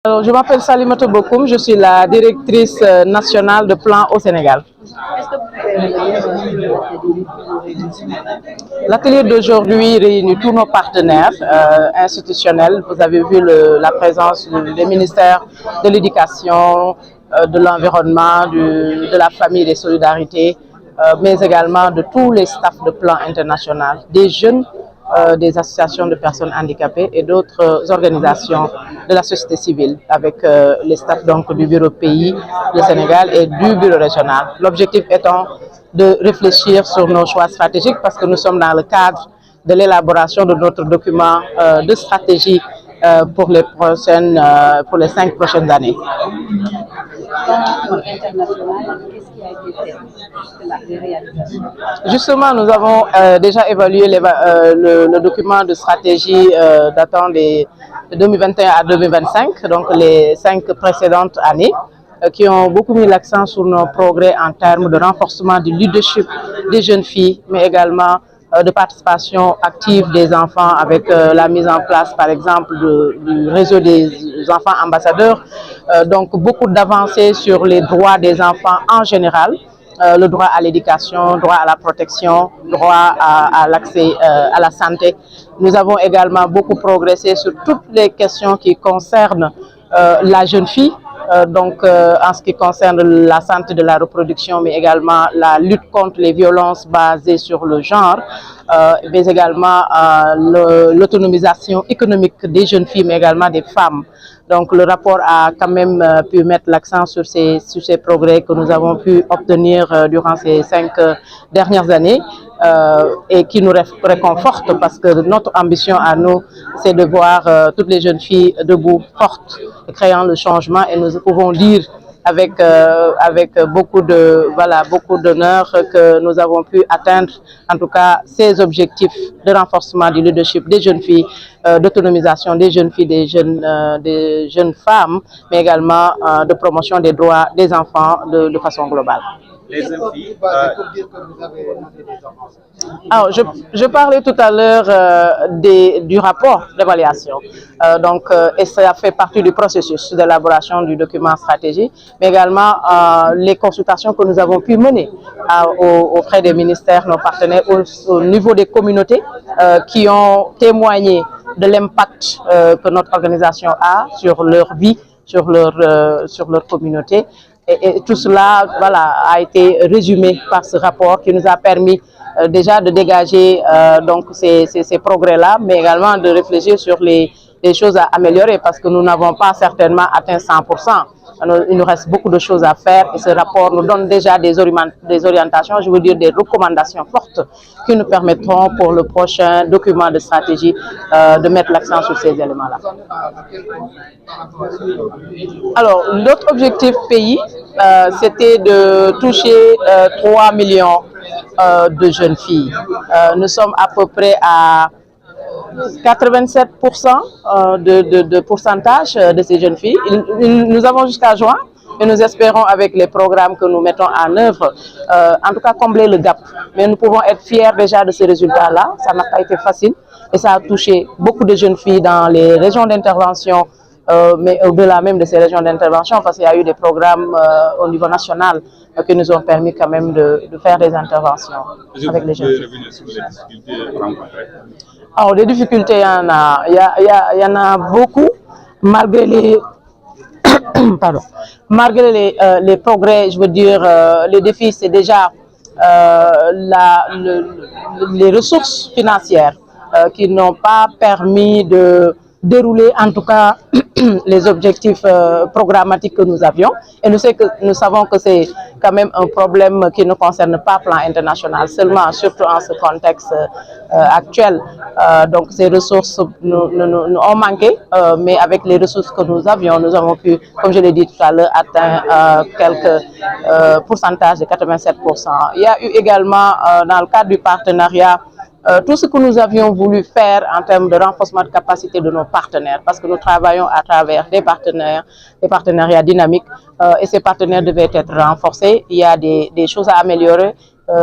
Alors, je m'appelle Salimata Bokoum, je suis la directrice nationale de plan au Sénégal. L'atelier d'aujourd'hui réunit tous nos partenaires institutionnels. Vous avez vu la présence des ministères de l'Éducation, de l'Environnement, de la Famille et des Solidarités, mais également de tous les staffs de plan international, des jeunes, des associations de personnes handicapées et d'autres organisations de la société civile avec les staffs donc, du bureau pays, le Sénégal et du bureau régional. L'objectif étant de réfléchir sur nos choix stratégiques parce que nous sommes dans le cadre de l'élaboration de notre document de stratégie pour les 5 prochaines années. Justement, nous avons déjà évalué le document de stratégie datant de 2021 à 2025, donc les 5 précédentes années, qui ont beaucoup mis l'accent sur nos progrès en termes de renforcement du leadership des jeunes filles, mais également de participation active des enfants avec la mise en place, par exemple, du réseau des enfants ambassadeurs. Donc, beaucoup d'avancées sur les droits des enfants en général, le droit à l'éducation, droit à la protection, droit à l'accès à la santé. Nous avons également beaucoup progressé sur toutes les questions qui concernent la jeune fille, en ce qui concerne la santé de la reproduction, mais également la lutte contre les violences basées sur le genre, mais également l'autonomisation économique des jeunes filles, mais également des femmes. Donc le rapport a quand même pu mettre l'accent sur ces progrès que nous avons pu obtenir durant ces 5 dernières années et qui nous réconforte parce que notre ambition à nous, c'est de voir toutes les jeunes filles debout, fortes, créant le changement, et nous pouvons dire avec beaucoup d'honneur que nous avons pu atteindre en tout cas ces objectifs de renforcement du leadership des jeunes filles, d'autonomisation des jeunes filles, des jeunes femmes, mais également de promotion des droits des enfants de façon globale. Les jeunes filles, alors, je parlais tout à l'heure du rapport d'évaluation, et ça fait partie du processus d'élaboration du document stratégie, mais également les consultations que nous avons pu mener auprès des ministères, nos partenaires, au niveau des communautés qui ont témoigné de l'impact que notre organisation a sur leur vie, sur leur communauté. Et tout cela a été résumé par ce rapport qui nous a permis déjà de dégager ces progrès-là, mais également de réfléchir sur les choses à améliorer parce que nous n'avons pas certainement atteint 100%. Il nous reste beaucoup de choses à faire et ce rapport nous donne déjà des orientations, je veux dire des recommandations fortes qui nous permettront pour le prochain document de stratégie de mettre l'accent sur ces éléments-là. Alors, notre objectif pays, c'était de toucher 3 millions de jeunes filles. Nous sommes à peu près à 87% de pourcentage de ces jeunes filles. Nous avons jusqu'à juin et nous espérons avec les programmes que nous mettons en œuvre, en tout cas combler le gap. Mais nous pouvons être fiers déjà de ces résultats-là. Ça n'a pas été facile et ça a touché beaucoup de jeunes filles dans les régions d'intervention, mais au-delà même de ces régions d'intervention, parce qu'il y a eu des programmes au niveau national qui nous ont permis quand même de faire des interventions avec les jeunes filles. Alors, des difficultés, il y en a beaucoup, malgré les, malgré les progrès, je veux dire, les défis, c'est déjà les ressources financières qui n'ont pas permis de dérouler en tout cas les objectifs programmatiques que nous avions. Et nous savons que c'est quand même un problème qui ne concerne pas le plan international seulement, surtout en ce contexte actuel. Donc ces ressources nous ont manqué, mais avec les ressources que nous avions, nous avons pu, comme je l'ai dit tout à l'heure, atteindre quelques pourcentages de 87%. Il y a eu également, dans le cadre du partenariat, tout ce que nous avions voulu faire en termes de renforcement de capacité de nos partenaires, parce que nous travaillons à travers des partenariats dynamiques et ces partenaires devaient être renforcés. Il y a des choses à améliorer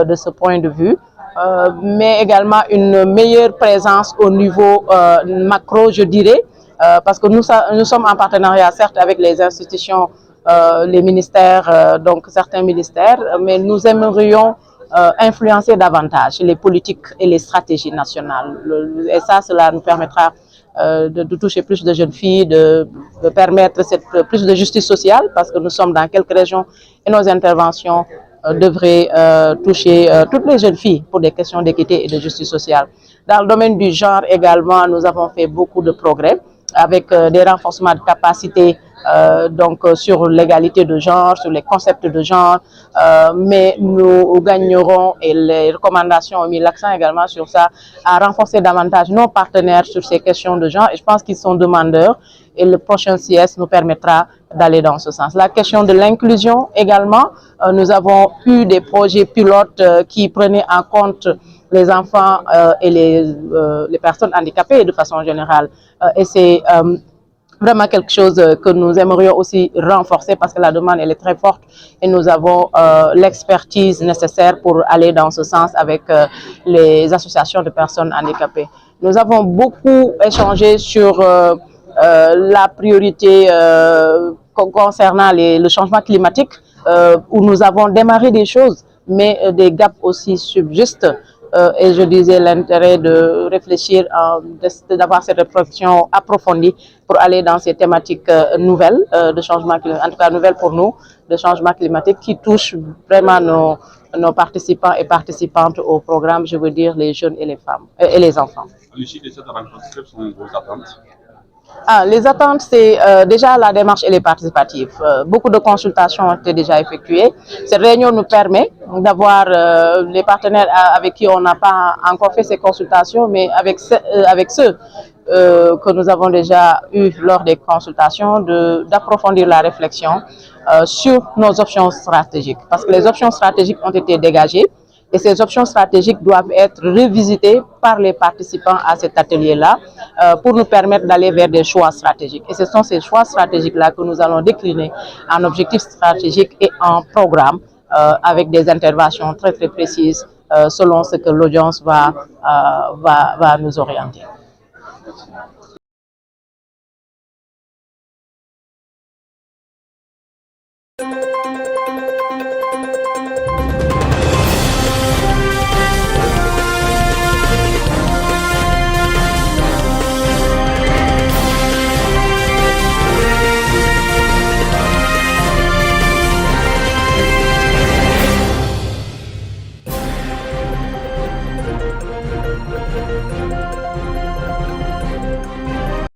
de ce point de vue, mais également une meilleure présence au niveau macro, je dirais, parce que nous sommes en partenariat certes avec les institutions, les ministères, donc certains ministères, mais nous aimerions influencer davantage les politiques et les stratégies nationales. Et ça, cela nous permettra de toucher plus de jeunes filles, de permettre plus de justice sociale, parce que nous sommes dans quelques régions et nos interventions devraient toucher toutes les jeunes filles pour des questions d'équité et de justice sociale. Dans le domaine du genre également, nous avons fait beaucoup de progrès avec des renforcements de capacités sur l'égalité de genre, sur les concepts de genre, mais nous gagnerons, et les recommandations ont mis l'accent également sur ça, à renforcer davantage nos partenaires sur ces questions de genre, et je pense qu'ils sont demandeurs, et le prochain CS nous permettra d'aller dans ce sens. La question de l'inclusion également, nous avons eu des projets pilotes qui prenaient en compte les enfants et les personnes handicapées de façon générale, et c'est vraiment quelque chose que nous aimerions aussi renforcer parce que la demande elle est très forte et nous avons l'expertise nécessaire pour aller dans ce sens avec les associations de personnes handicapées. Nous avons beaucoup échangé sur la priorité concernant le changement climatique où nous avons démarré des choses mais des gaps aussi subsistent. Et je disais l'intérêt de réfléchir, d'avoir cette réflexion approfondie pour aller dans ces thématiques nouvelles de changement climatique, en tout cas nouvelles pour nous, de changement climatique qui touchent vraiment nos participants et participantes au programme, je veux dire les jeunes et les femmes et les enfants. À l'issue de cette rencontre, quelles sont vos attentes? Les attentes, c'est déjà la démarche et les participative. Beaucoup de consultations ont été déjà effectuées. Cette réunion nous permet d'avoir les partenaires avec qui on n'a pas encore fait ces consultations, mais avec ceux que nous avons déjà eu lors des consultations, d'approfondir la réflexion sur nos options stratégiques. Parce que les options stratégiques ont été dégagées. Et ces options stratégiques doivent être revisitées par les participants à cet atelier-là pour nous permettre d'aller vers des choix stratégiques. Et ce sont ces choix stratégiques-là que nous allons décliner en objectifs stratégiques et en programme avec des interventions très très précises selon ce que l'audience va nous orienter. Merci.